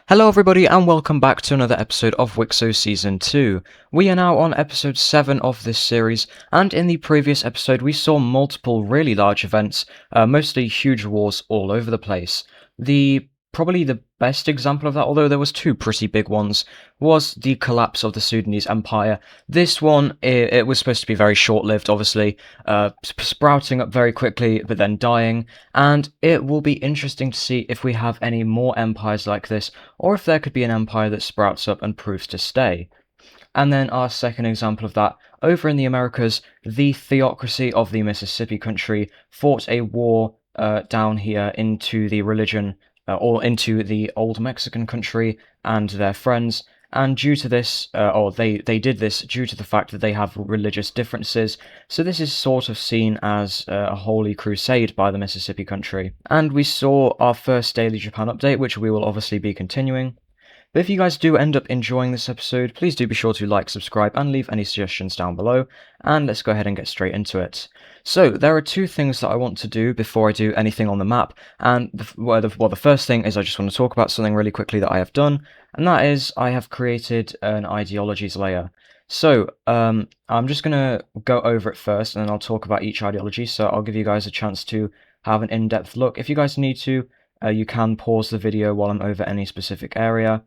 Hello everybody and welcome back to another episode of Wixo Season 2. We are now on episode 7 of this series, and in the previous episode we saw multiple really large events, mostly huge wars all over the place. Probably the best example of that, although there was two pretty big ones, was the collapse of the Sudanese Empire. This one, it was supposed to be very short-lived, obviously, sprouting up very quickly but then dying, and it will be interesting to see if we have any more empires like this, or if there could be an empire that sprouts up and proves to stay. And then our second example of that, over in the Americas, the theocracy of the Mississippi country fought a war down here into the religion, or into the old Mexican country and their friends. And due to this, they did this due to the fact that they have religious differences, so this is sort of seen as a holy crusade by the Mississippi country. And we saw our first Daily Japan update, which we will obviously be continuing. But if you guys do end up enjoying this episode, please do be sure to like, subscribe, and leave any suggestions down below, and let's go ahead and get straight into it. So, there are two things that I want to do before I do anything on the map, and the first thing is I just want to talk about something really quickly that I have done, and that is I have created an ideologies layer. So, I'm just going to go over it first, and then I'll talk about each ideology, so I'll give you guys a chance to have an in-depth look. If you guys need to, you can pause the video while I'm over any specific area.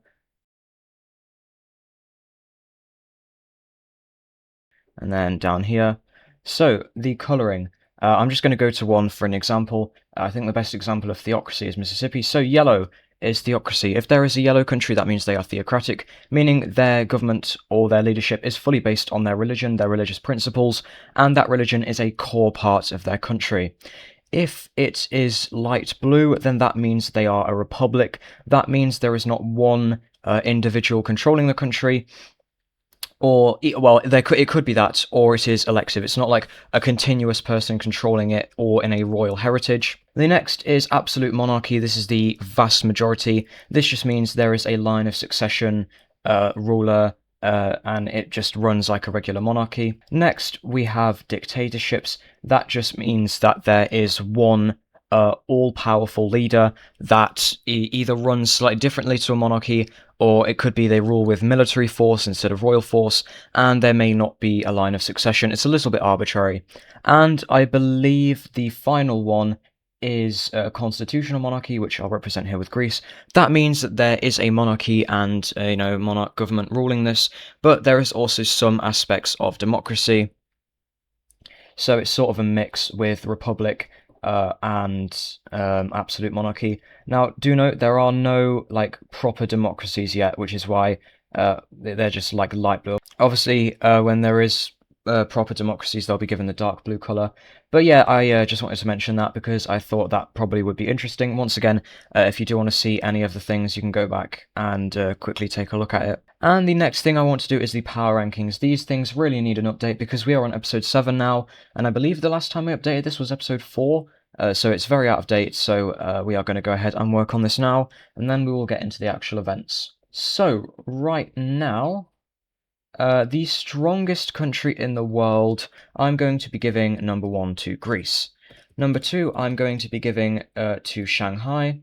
And then down here. So, the colouring. I'm just going to go to one for an example. I think the best example of theocracy is Mississippi. So, yellow is theocracy. If there is a yellow country, that means they are theocratic, meaning their government or their leadership is fully based on their religion, their religious principles, and that religion is a core part of their country. If it is light blue, then that means they are a republic. That means there is not one individual controlling the country. Or, well, it could be that, or it is elective. It's not like a continuous person controlling it, or in a royal heritage. The next is absolute monarchy. This is the vast majority. This just means there is a line of succession, ruler, and it just runs like a regular monarchy. Next, we have dictatorships. That just means that there is one all-powerful leader that either runs slightly differently to a monarchy, or it could be they rule with military force instead of royal force, and there may not be a line of succession. It's a little bit arbitrary. And I believe the final one is a constitutional monarchy, which I'll represent here with Greece. That means that there is a monarchy and monarch government ruling this, but there is also some aspects of democracy. So it's sort of a mix with republic and absolute monarchy. Now, do note there are no proper democracies yet, which is why they're just like light blue. Obviously, when there is proper democracies, they'll be given the dark blue color. But yeah, I just wanted to mention that because I thought that probably would be interesting. Once again, if you do want to see any of the things, you can go back and quickly take a look at it. And the next thing I want to do is the power rankings. These things really need an update because we are on episode 7 now, and I believe the last time we updated this was episode 4, so it's very out of date, so we are going to go ahead and work on this now, and then we will get into the actual events. So, right now, the strongest country in the world, I'm going to be giving number 1 to Greece. Number 2, I'm going to be giving to Shanghai.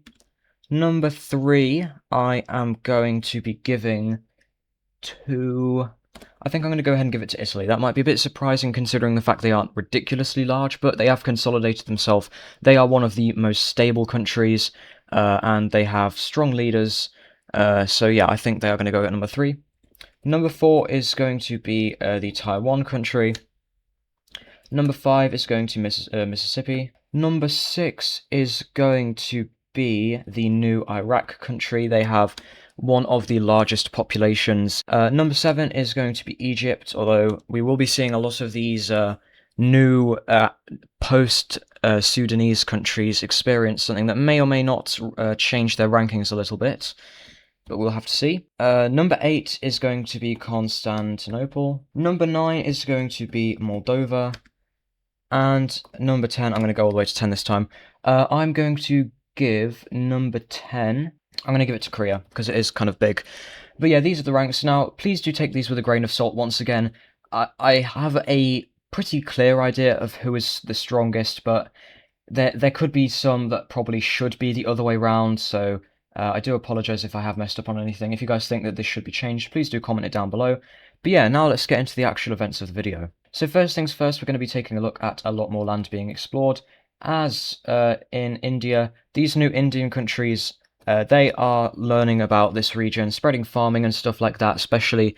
Number 3, I am going to be giving to... I think I'm going to go ahead and give it to Italy. That might be a bit surprising considering the fact they aren't ridiculously large, but they have consolidated themselves. They are one of the most stable countries, and they have strong leaders. So yeah, I think they are going to go at number 3. Number 4 is going to be the Taiwan country. Number 5 is going to Mississippi. Number 6 is going to be the new Iraq country. They have one of the largest populations. Number 7 is going to be Egypt, although we will be seeing a lot of these new post-Sudanese countries experience something that may or may not change their rankings a little bit, but we'll have to see. Number 8 is going to be Constantinople. Number 9 is going to be Moldova. And number 10, I'm going to go all the way to 10 this time. I'm going to give number 10... I'm going to give it to Korea, because it is kind of big. But yeah, these are the ranks. Now, please do take these with a grain of salt once again. I have a pretty clear idea of who is the strongest, but there could be some that probably should be the other way round, so I do apologize if I have messed up on anything. If you guys think that this should be changed, please do comment it down below. But yeah, now let's get into the actual events of the video. So first things first, we're going to be taking a look at a lot more land being explored. As in India, these new Indian countries, they are learning about this region, spreading farming and stuff like that, especially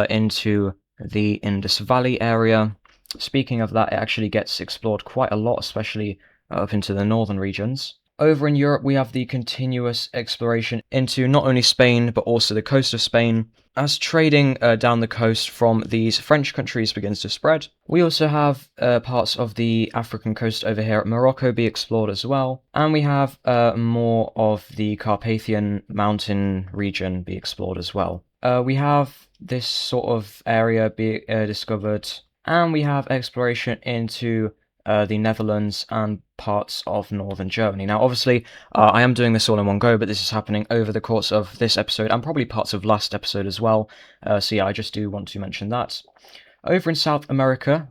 into the Indus Valley area. Speaking of that, it actually gets explored quite a lot, especially up into the northern regions. Over in Europe, we have the continuous exploration into not only Spain, but also the coast of Spain, as trading down the coast from these French countries begins to spread. We also have parts of the African coast over here at Morocco be explored as well, and we have more of the Carpathian mountain region be explored as well. We have this sort of area be discovered, and we have exploration into the Netherlands and parts of northern Germany. Now, obviously, I am doing this all in one go, but this is happening over the course of this episode and probably parts of last episode as well. So yeah, I just do want to mention that. Over in South America,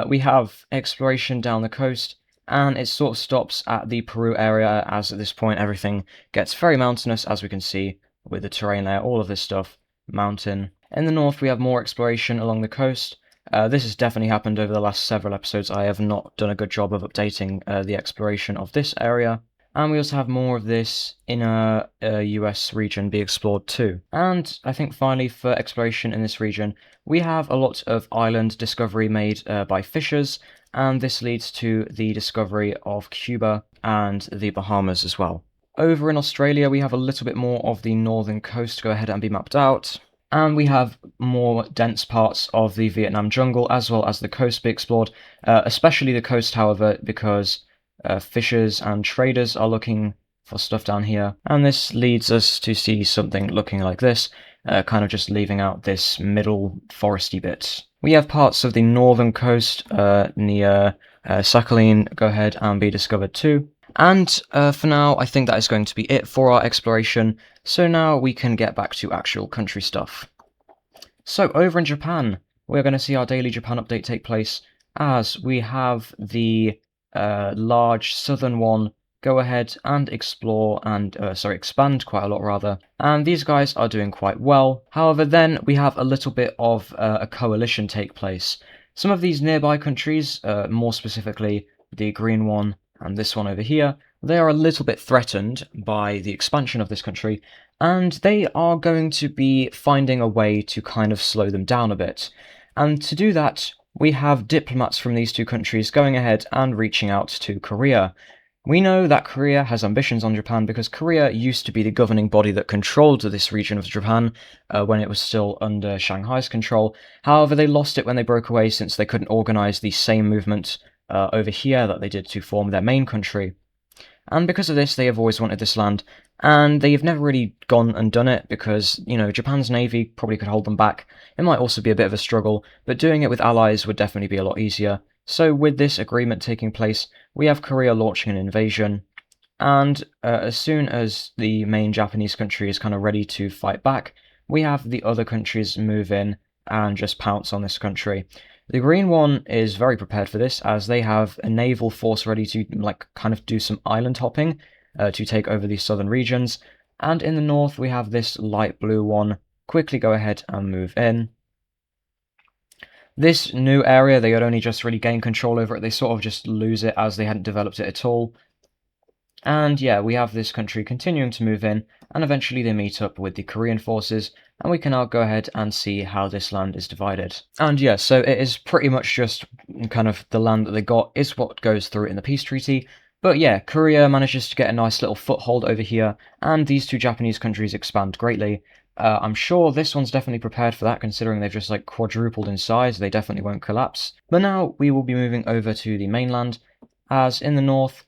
we have exploration down the coast, and it sort of stops at the Peru area, as at this point everything gets very mountainous, as we can see with the terrain there, all of this stuff, mountain. In the north, we have more exploration along the coast. This has definitely happened over the last several episodes. I have not done a good job of updating the exploration of this area. And we also have more of this inner US region be explored too. And I think finally for exploration in this region, we have a lot of island discovery made by fishers, and this leads to the discovery of Cuba and the Bahamas as well. Over in Australia, we have a little bit more of the northern coast go ahead and be mapped out. And we have more dense parts of the Vietnam jungle, as well as the coast be explored, especially the coast, however, because fishers and traders are looking for stuff down here. And this leads us to see something looking like this, kind of just leaving out this middle foresty bit. We have parts of the northern coast near Sakhalin go ahead and be discovered too. And for now, I think that is going to be it for our exploration, so now we can get back to actual country stuff. So over in Japan, we're going to see our daily Japan update take place, as we have the large southern one go ahead and explore and, expand quite a lot rather, and these guys are doing quite well. However, then we have a little bit of a coalition take place. Some of these nearby countries, more specifically the green one, and this one over here, they are a little bit threatened by the expansion of this country, and they are going to be finding a way to kind of slow them down a bit. And to do that, we have diplomats from these two countries going ahead and reaching out to Korea. We know that Korea has ambitions on Japan because Korea used to be the governing body that controlled this region of Japan when it was still under Shanghai's control. However, they lost it when they broke away, since they couldn't organize the same movement over here that they did to form their main country. And because of this, they have always wanted this land, and they've never really gone and done it because, you know, Japan's navy probably could hold them back. It might also be a bit of a struggle, but doing it with allies would definitely be a lot easier. So with this agreement taking place, we have Korea launching an invasion, and as soon as the main Japanese country is kind of ready to fight back, we have the other countries move in and just pounce on this country. The green one is very prepared for this, as they have a naval force ready to kind of do some island hopping to take over these southern regions. And in the north, we have this light blue one quickly go ahead and move in. This new area, they had only just really gained control over it. They sort of just lose it as they hadn't developed it at all. And yeah, we have this country continuing to move in, and eventually they meet up with the Korean forces, and we can now go ahead and see how this land is divided. And yeah, so it is pretty much just kind of the land that they got is what goes through in the peace treaty. But yeah, Korea manages to get a nice little foothold over here, and these two Japanese countries expand greatly. I'm sure this one's definitely prepared for that, considering they've just quadrupled in size. They definitely won't collapse. But now we will be moving over to the mainland, as in the north,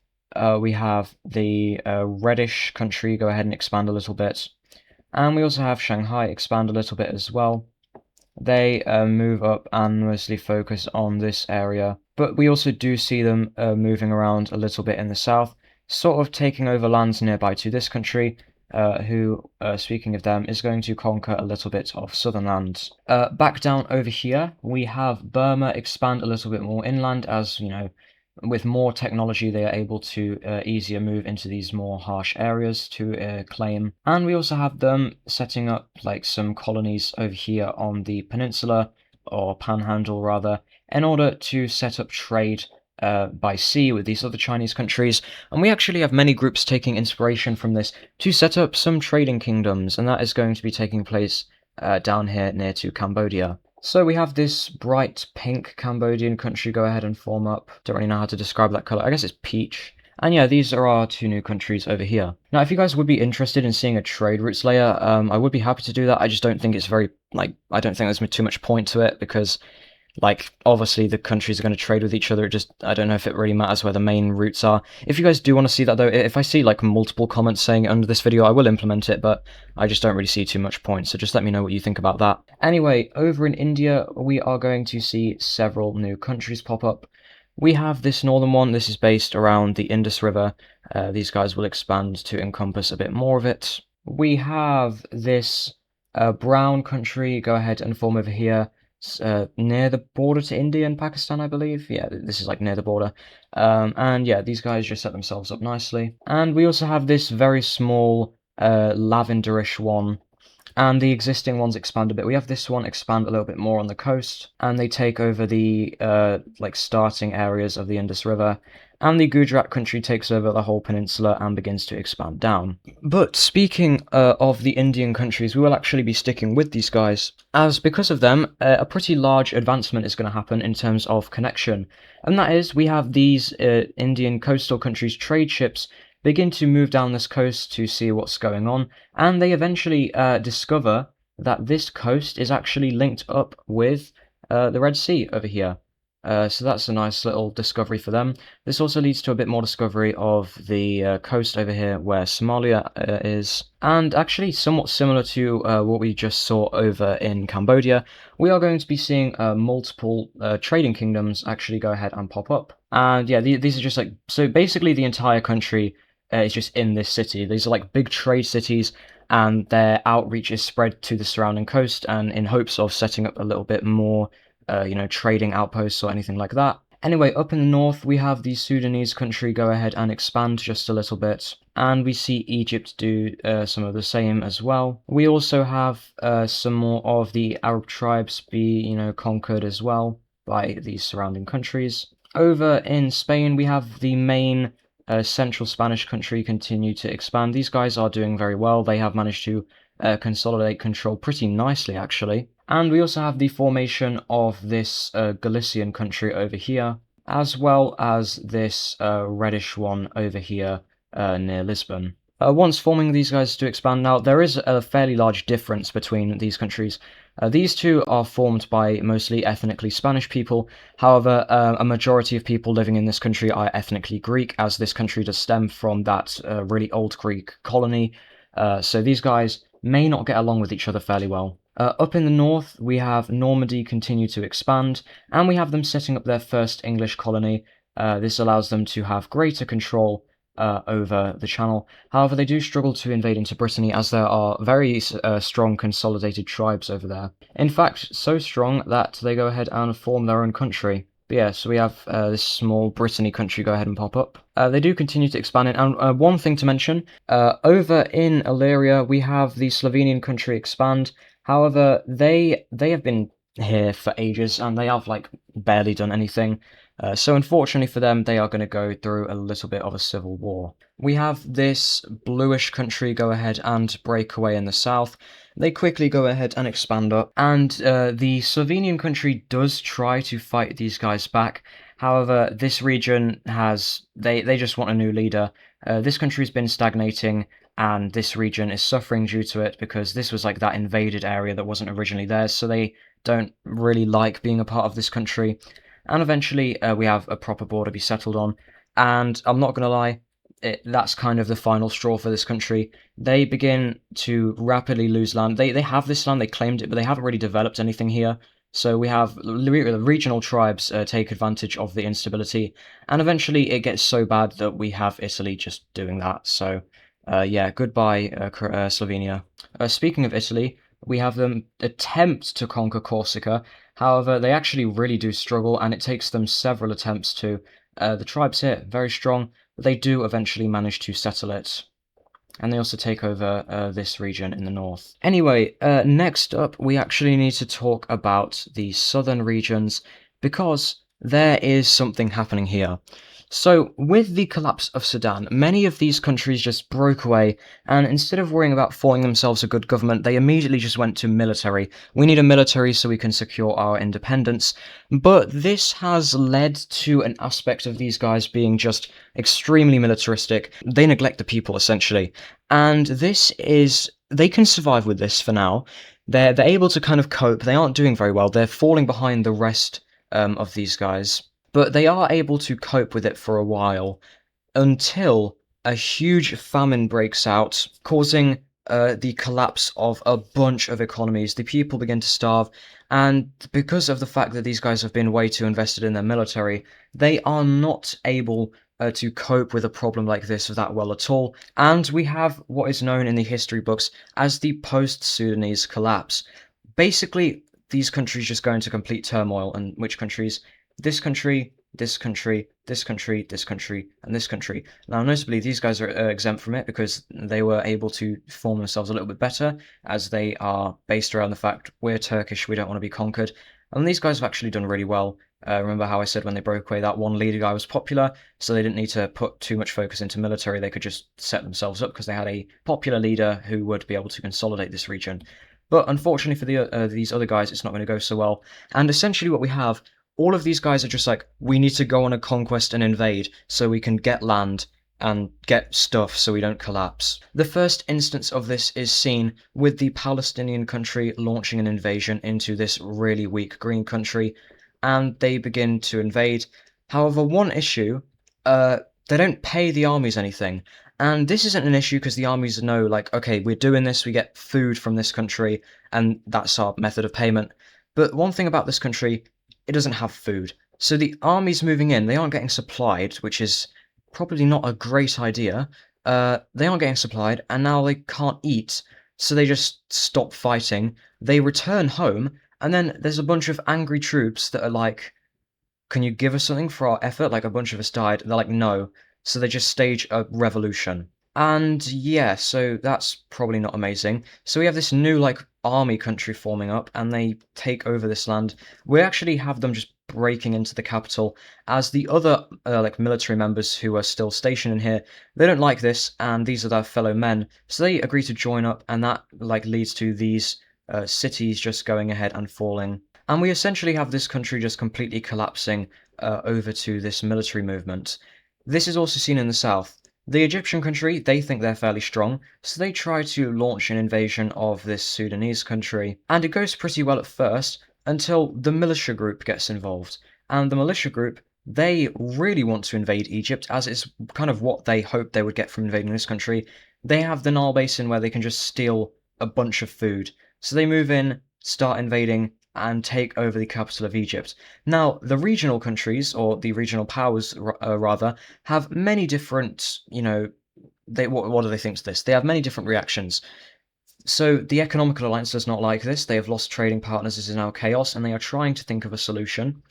we have the reddish country go ahead and expand a little bit. And we also have Shanghai expand a little bit as well. They move up and mostly focus on this area. But we also do see them moving around a little bit in the south, sort of taking over lands nearby to this country, who, speaking of them, is going to conquer a little bit of southern lands. Back down over here, we have Burma expand a little bit more inland, as, you know, with more technology, they are able to easier move into these more harsh areas to claim. And we also have them setting up like some colonies over here on the peninsula, or panhandle rather, in order to set up trade by sea with these other Chinese countries. And we actually have many groups taking inspiration from this to set up some trading kingdoms, and that is going to be taking place down here near to Cambodia. So we have this bright pink Cambodian country go ahead and form up. Don't really know how to describe that color. I guess it's peach. And yeah, these are our two new countries over here. Now, if you guys would be interested in seeing a trade routes layer, I would be happy to do that. I just don't think it's very, I don't think there's too much point to it because obviously the countries are going to trade with each other. I don't know if it really matters where the main routes are. If you guys do want to see that though, if I see multiple comments saying it under this video, I will implement it, but I just don't really see too much point, so just let me know what you think about that. Anyway, over in India, we are going to see several new countries pop up. We have this northern one. This is based around the Indus River. These guys will expand to encompass a bit more of it. We have this brown country go ahead and form over here. Near the border to India and Pakistan, I believe. Yeah, this is near the border. And yeah, these guys just set themselves up nicely. And we also have this very small lavenderish one. And the existing ones expand a bit. We have this one expand a little bit more on the coast, and they take over the starting areas of the Indus River, and the Gujarat country takes over the whole peninsula and begins to expand down. But speaking of the Indian countries, we will actually be sticking with these guys, as because of them, a pretty large advancement is going to happen in terms of connection, and that is we have these Indian coastal countries' trade ships begin to move down this coast to see what's going on, and they eventually discover that this coast is actually linked up with the Red Sea over here. So that's a nice little discovery for them. This also leads to a bit more discovery of the coast over here where Somalia is. And actually somewhat similar to what we just saw over in Cambodia, we are going to be seeing multiple trading kingdoms actually go ahead and pop up. And yeah, these are just so basically the entire country is just in this city. These are big trade cities, and their outreach is spread to the surrounding coast, and in hopes of setting up a little bit more trading outposts or anything like that. Anyway, up in the north, we have the Sudanese country go ahead and expand just a little bit, and we see Egypt do some of the same as well. We also have some more of the Arab tribes be, conquered as well by these surrounding countries. Over in Spain, we have the main central Spanish country continue to expand. These guys are doing very well. They have managed to consolidate control pretty nicely, actually. And we also have the formation of this Galician country over here, as well as this reddish one over here near Lisbon. Once forming these guys to expand, now there is a fairly large difference between these countries. These two are formed by mostly ethnically Spanish people. However, a majority of people living in this country are ethnically Greek, as this country does stem from that really old Greek colony. So these guys may not get along with each other fairly well. Up in the north, we have Normandy continue to expand, and we have them setting up their first English colony. This allows them to have greater control over the channel. However, they do struggle to invade into Brittany, as there are very strong consolidated tribes over there. In fact, so strong that they go ahead and form their own country. But yeah, so we have this small Brittany country go ahead and pop up. They do continue to expand it, and one thing to mention, over in Illyria, we have the Slovenian country expand. However, they have been here for ages, and they have barely done anything. So unfortunately for them, they are going to go through a little bit of a civil war. We have this bluish country go ahead and break away in the south. They quickly go ahead and expand up, and the Slovenian country does try to fight these guys back. However, this region they just want a new leader. This country's been stagnating, and this region is suffering due to it because this was that invaded area that wasn't originally theirs, so they don't really like being a part of this country. And eventually we have a proper border be settled on, and I'm not going to lie, that's kind of the final straw for this country. They begin to rapidly lose land. They have this land, they claimed it, but they haven't really developed anything here. So we have regional tribes take advantage of the instability, and eventually it gets so bad that we have Italy just doing that. So yeah, goodbye Slovenia. Speaking of Italy, we have them attempt to conquer Corsica. However, they actually really do struggle, and it takes them several attempts to. The tribes here, very strong, but they do eventually manage to settle it. And they also take over this region in the north. Anyway, next up, we actually need to talk about the southern regions because there is something happening here. So, with the collapse of Sudan, many of these countries just broke away, and instead of worrying about forming themselves a good government, they immediately just went to military. We need a military so we can secure our independence. But this has led to an aspect of these guys being just extremely militaristic. They neglect the people, essentially. And this is, they can survive with this for now. They're able to kind of cope. They aren't doing very well. They're falling behind the rest of these guys. But they are able to cope with it for a while until a huge famine breaks out, causing the collapse of a bunch of economies. The people begin to starve, and because of the fact that these guys have been way too invested in their military, they are not able to cope with a problem like this that well at all. And we have what is known in the history books as the post-Sudanese collapse. Basically, these countries just go into complete turmoil, and which countries? This country, this country, this country, this country, and this country. Now, notably, these guys are exempt from it because they were able to form themselves a little bit better, as they are based around the fact we're Turkish, we don't want to be conquered. And these guys have actually done really well. Remember how I said when they broke away, that one leader guy was popular, so they didn't need to put too much focus into military. They could just set themselves up because they had a popular leader who would be able to consolidate this region. But unfortunately for these other guys, it's not going to go so well. And essentially what we have, all of these guys are just like, we need to go on a conquest and invade so we can get land and get stuff so we don't collapse. The first instance of this is seen with the Palestinian country launching an invasion into this really weak green country, and they begin to invade. However, one issue, they don't pay the armies anything. And this isn't an issue because the armies know, like, okay, we're doing this, we get food from this country, and that's our method of payment. But one thing about this country, it doesn't have food. So the armies moving in, they aren't getting supplied, which is probably not a great idea. They aren't getting supplied, and now they can't eat, so they just stop fighting. They return home, and then there's a bunch of angry troops that are like, can you give us something for our effort? Like, a bunch of us died. They're like, no. So they just stage a revolution. And yeah, so that's probably not amazing. So we have this new, like, army country forming up, and they take over this land. We actually have them just breaking into the capital, as the other, like, military members who are still stationed in here, they don't like this, and these are their fellow men. So they agree to join up, and that, like, leads to these cities just going ahead and falling. And we essentially have this country just completely collapsing over to this military movement. This is also seen in the south. The Egyptian country, they think they're fairly strong, so they try to launch an invasion of this Sudanese country. And it goes pretty well at first, until the militia group gets involved. And the militia group, they really want to invade Egypt, as it's kind of what they hoped they would get from invading this country. They have the Nile Basin where they can just steal a bunch of food. So they move in, start invading, and take over the capital of Egypt. Now, the regional countries, or the regional powers rather, have many different, what do they think to this? They have many different reactions. So the Economical Alliance does not like this. They have lost trading partners, this is now chaos, and they are trying to think of a solution.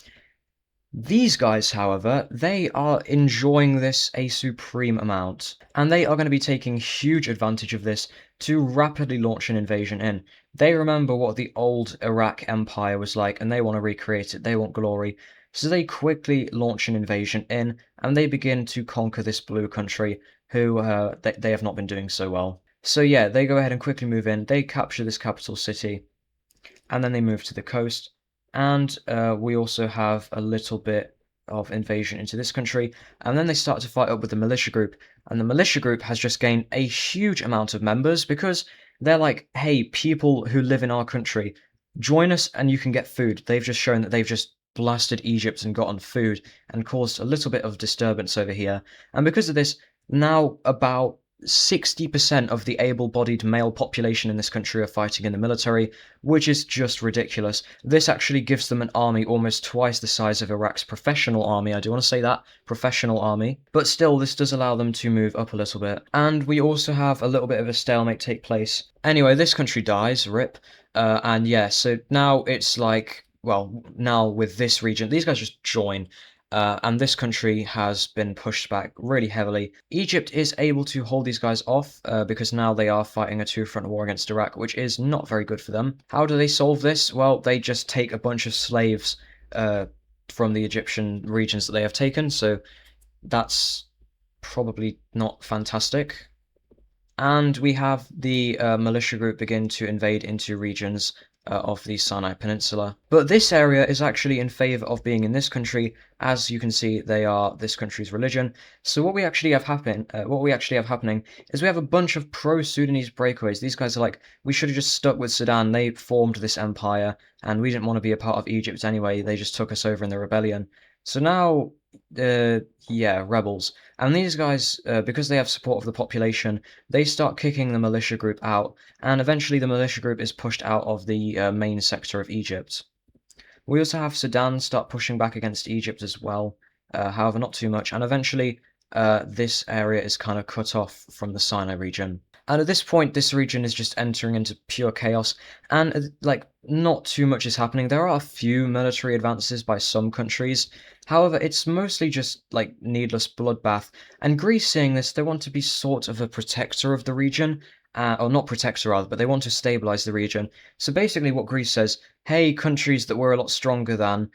These guys, however, they are enjoying this a supreme amount, and they are going to be taking huge advantage of this to rapidly launch an invasion in. They remember what the old Iraq Empire was like, and they want to recreate it. They want glory. So they quickly launch an invasion in, and they begin to conquer this blue country, who they have not been doing so well. So yeah, they go ahead and quickly move in. They capture this capital city, and then they move to the coast. And we also have a little bit of invasion into this country, and then they start to fight up with the militia group, and the militia group has just gained a huge amount of members because they're like, hey, people who live in our country, join us and you can get food. They've just shown that they've just blasted Egypt and gotten food and caused a little bit of disturbance over here, and because of this, now about 60% of the able-bodied male population in this country are fighting in the military, which is just ridiculous. This actually gives them an army almost twice the size of Iraq's professional army. I do want to say that, professional army. But still, this does allow them to move up a little bit. And we also have a little bit of a stalemate take place. Anyway, this country dies, rip. And yeah, so now it's like, well, now with this region, these guys just join. and this country has been pushed back really heavily. Egypt is able to hold these guys off because now they are fighting a two-front war against Iraq, which is not very good for them. How do they solve this? Well, they just take a bunch of slaves from the Egyptian regions that they have taken, so that's probably not fantastic. And we have the militia group begin to invade into regions of the Sinai Peninsula. But this area is actually in favor of being in this country. As you can see, they are this country's religion. So what we actually have happening is we have a bunch of pro-Sudanese breakaways. These guys are like, we should have just stuck with Sudan. They formed this empire, and we didn't want to be a part of Egypt anyway. They just took us over in the rebellion. So now, yeah, rebels. And these guys, because they have support of the population, they start kicking the militia group out, and eventually the militia group is pushed out of the main sector of Egypt. We also have Sudan start pushing back against Egypt as well, however not too much, and eventually this area is kind of cut off from the Sinai region. And at this point, this region is just entering into pure chaos, and like not too much is happening. There are a few military advances by some countries. However, it's mostly just like needless bloodbath. And Greece, seeing this, they want to be sort of a protector of the region, or not protector rather, but they want to stabilize the region. So basically, what Greece says, hey, countries that we're a lot stronger than,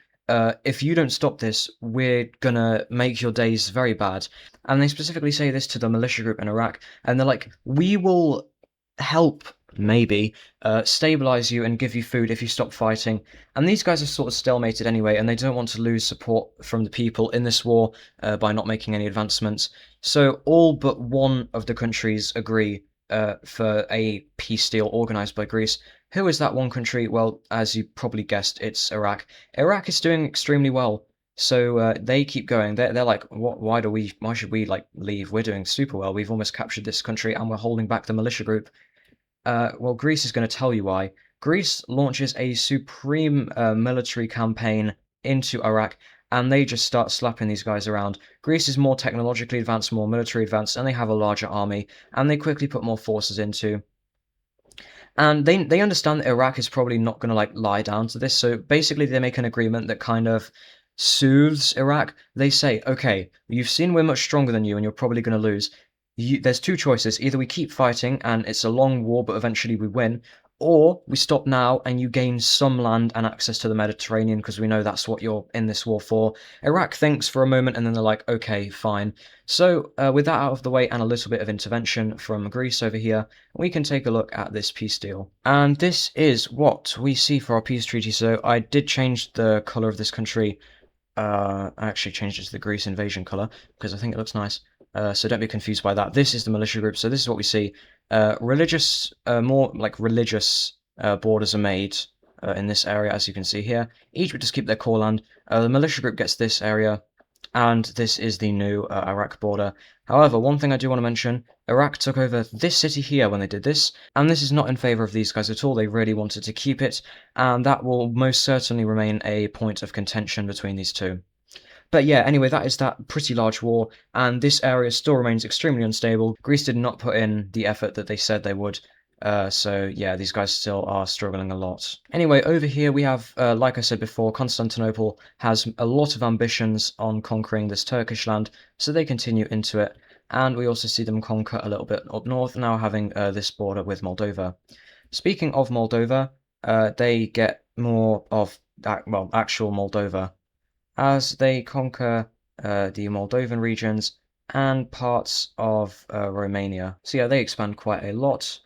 if you don't stop this, we're gonna make your days very bad. And they specifically say this to the militia group in Iraq, and they're like, we will help, maybe, stabilize you and give you food if you stop fighting. And these guys are sort of stalemated anyway, and they don't want to lose support from the people in this war by not making any advancements. So all but one of the countries agree for a peace deal organized by Greece. Who is that one country? Well, as you probably guessed, it's Iraq. Iraq is doing extremely well, so they keep going. They're like, why should we like leave? We're doing super well. We've almost captured this country, and we're holding back the militia group. Well, Greece is going to tell you why. Greece launches a supreme military campaign into Iraq, and they just start slapping these guys around. Greece is more technologically advanced, more military advanced, and they have a larger army, and they quickly put more forces into. And they understand that Iraq is probably not going to like lie down to this, so basically they make an agreement that kind of soothes Iraq. They say, okay, you've seen we're much stronger than you, and you're probably going to lose. There's two choices. Either we keep fighting, and it's a long war, but eventually we win, or we stop now and you gain some land and access to the Mediterranean because we know that's what you're in this war for. Iraq thinks for a moment and then they're like, okay, fine. So with that out of the way and a little bit of intervention from Greece over here, we can take a look at this peace deal. And this is what we see for our peace treaty. So I did change the colour of this country. I actually changed it to the Greece invasion colour because I think it looks nice. So don't be confused by that. This is the militia group. So this is what we see. More like religious borders are made in this area, as you can see here. Each would just keep their core land. The militia group gets this area, and this is the new Iraq border. However, one thing I do want to mention, Iraq took over this city here when they did this, and this is not in favor of these guys at all. They really wanted to keep it, and that will most certainly remain a point of contention between these two. But yeah, anyway, that is that pretty large war, and this area still remains extremely unstable. Greece did not put in the effort that they said they would, so yeah, these guys still are struggling a lot. Anyway, over here we have, like I said before, Constantinople has a lot of ambitions on conquering this Turkish land, so they continue into it, and we also see them conquer a little bit up north, now having this border with Moldova. Speaking of Moldova, they get more of that, well, actual Moldova, as they conquer the Moldovan regions and parts of Romania. So yeah, they expand quite a lot.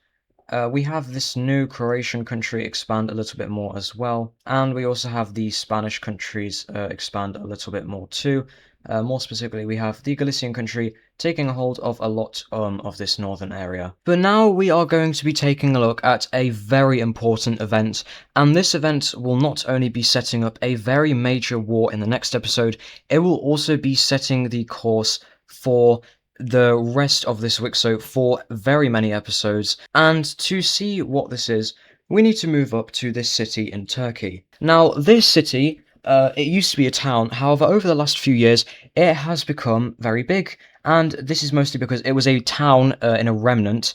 We have this new Croatian country expand a little bit more as well, and we also have the Spanish countries expand a little bit more too. More specifically, we have the Galician country taking a hold of a lot of this northern area. But now we are going to be taking a look at a very important event, and this event will not only be setting up a very major war in the next episode, it will also be setting the course for the rest of this week, so for very many episodes. And to see what this is, we need to move up to this city in Turkey. Now, this city, it used to be a town, however, over the last few years, it has become very big, and this is mostly because it was a town in a remnant,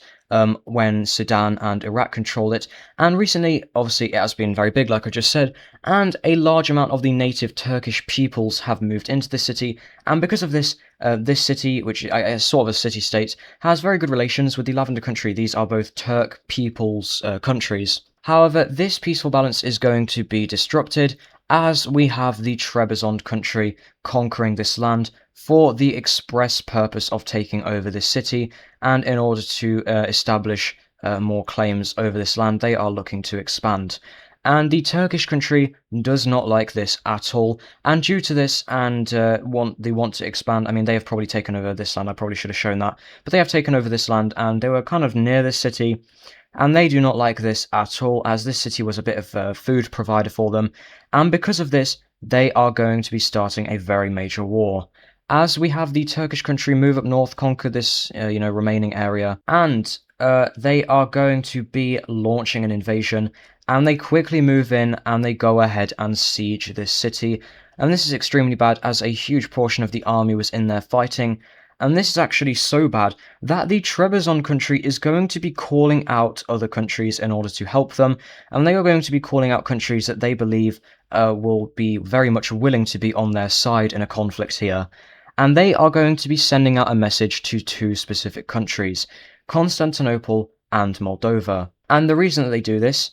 when Sudan and Iraq controlled it. And recently, obviously, it has been very big, like I just said, and a large amount of the native Turkish peoples have moved into the city. And because of this, this city, which is sort of a city-state, has very good relations with the Lavender country. These are both Turk peoples' countries. However, this peaceful balance is going to be disrupted as we have the Trebizond country conquering this land for the express purpose of taking over this city, and in order to establish more claims over this land, they are looking to expand. And the Turkish country does not like this at all, and due to this, and they want to expand. I mean, they have probably taken over this land. I probably should have shown that, but they have taken over this land, and they were kind of near this city. And they do not like this at all, as this city was a bit of a food provider for them, and because of this, they are going to be starting a very major war. As we have the Turkish country move up north, conquer this, remaining area, and they are going to be launching an invasion, and they quickly move in and they go ahead and siege this city. And this is extremely bad, as a huge portion of the army was in there fighting. And this is actually so bad that the Trebizond country is going to be calling out other countries in order to help them, and they are going to be calling out countries that they believe will be very much willing to be on their side in a conflict here. And they are going to be sending out a message to two specific countries, Constantinople and Moldova. And the reason that they do this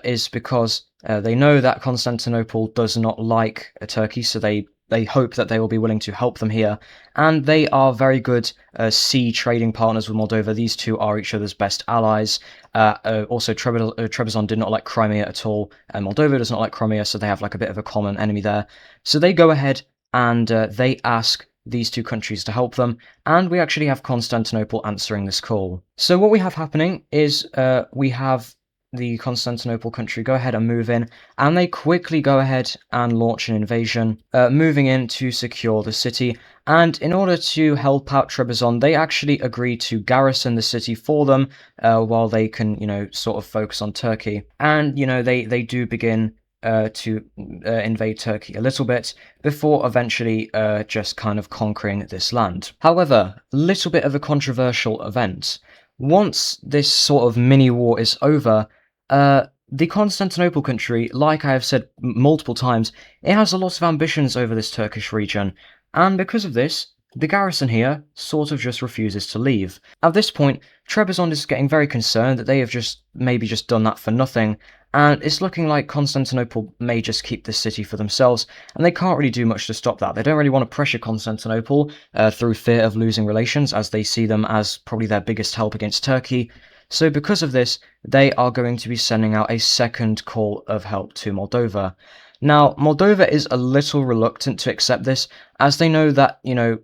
is because they know that Constantinople does not like Turkey, so they hope that they will be willing to help them here, and they are very good sea trading partners with Moldova. These two are each other's best allies. Also, Trebizond did not like Crimea at all, and Moldova does not like Crimea, so they have like a bit of a common enemy there. So they go ahead and they ask these two countries to help them, and we actually have Constantinople answering this call. So what we have happening is we have the Constantinople country go ahead and move in, and they quickly go ahead and launch an invasion, moving in to secure the city. And in order to help out Trebizond, they actually agree to garrison the city for them while they can, sort of focus on Turkey. And, they do begin to invade Turkey a little bit before eventually just kind of conquering this land. However, a little bit of a controversial event. Once this sort of mini war is over, the Constantinople country, like I have said multiple times, it has a lot of ambitions over this Turkish region, and because of this, the garrison here sort of just refuses to leave. At this point, Trebizond is getting very concerned that they have maybe just done that for nothing, and it's looking like Constantinople may just keep this city for themselves, and they can't really do much to stop that. They don't really want to pressure Constantinople through fear of losing relations, as they see them as probably their biggest help against Turkey. So because of this, they are going to be sending out a second call of help to Moldova. Now, Moldova is a little reluctant to accept this, as they know that,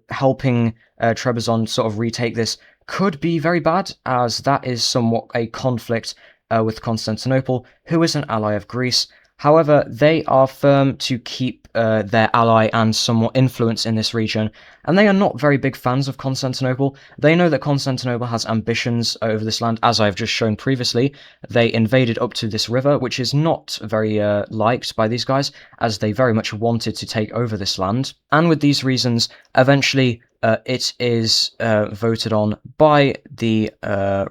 helping Trebizond sort of retake this could be very bad, as that is somewhat a conflict with Constantinople, who is an ally of Greece. However, they are firm to keep their ally and somewhat influence in this region, and they are not very big fans of Constantinople. They know that Constantinople has ambitions over this land, as I've just shown previously. They invaded up to this river, which is not very liked by these guys, as they very much wanted to take over this land. And with these reasons, eventually it is voted on by the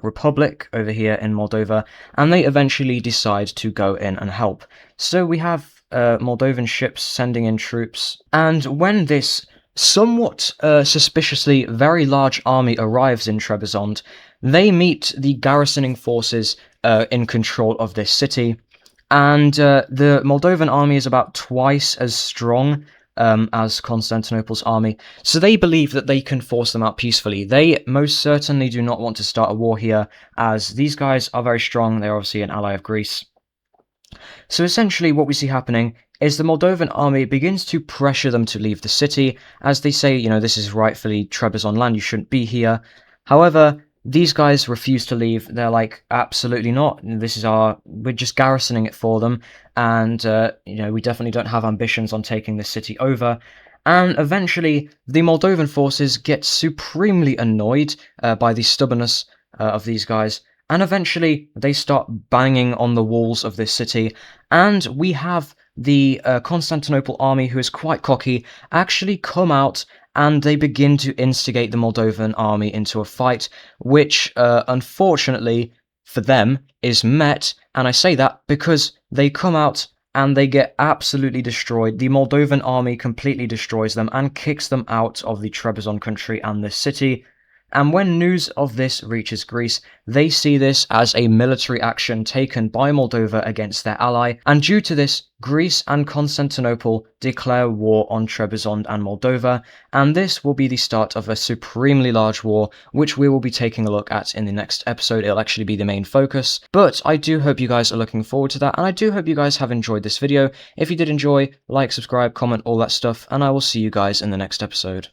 Republic over here in Moldova, and they eventually decide to go in and help. So we have Moldovan ships sending in troops, and when this somewhat suspiciously very large army arrives in Trebizond, they meet the garrisoning forces in control of this city, and the Moldovan army is about twice as strong as Constantinople's army, so they believe that they can force them out peacefully. They most certainly do not want to start a war here, as these guys are very strong. They're obviously an ally of Greece. So essentially what we see happening is the Moldovan army begins to pressure them to leave the city, as they say, this is rightfully Trebizond land, you shouldn't be here. However, these guys refuse to leave. They're like, absolutely not. We're just garrisoning it for them, and we definitely don't have ambitions on taking this city over. And eventually, the Moldovan forces get supremely annoyed by the stubbornness of these guys, and eventually they start banging on the walls of this city, and we have the Constantinople army, who is quite cocky, actually come out and they begin to instigate the Moldovan army into a fight, which unfortunately for them is met, and I say that because they come out and they get absolutely destroyed. The Moldovan army completely destroys them and kicks them out of the Trebizond country and this city. And when news of this reaches Greece, they see this as a military action taken by Moldova against their ally, and due to this, Greece and Constantinople declare war on Trebizond and Moldova, and this will be the start of a supremely large war, which we will be taking a look at in the next episode. It'll actually be the main focus, but I do hope you guys are looking forward to that, and I do hope you guys have enjoyed this video. If you did enjoy, like, subscribe, comment, all that stuff, and I will see you guys in the next episode.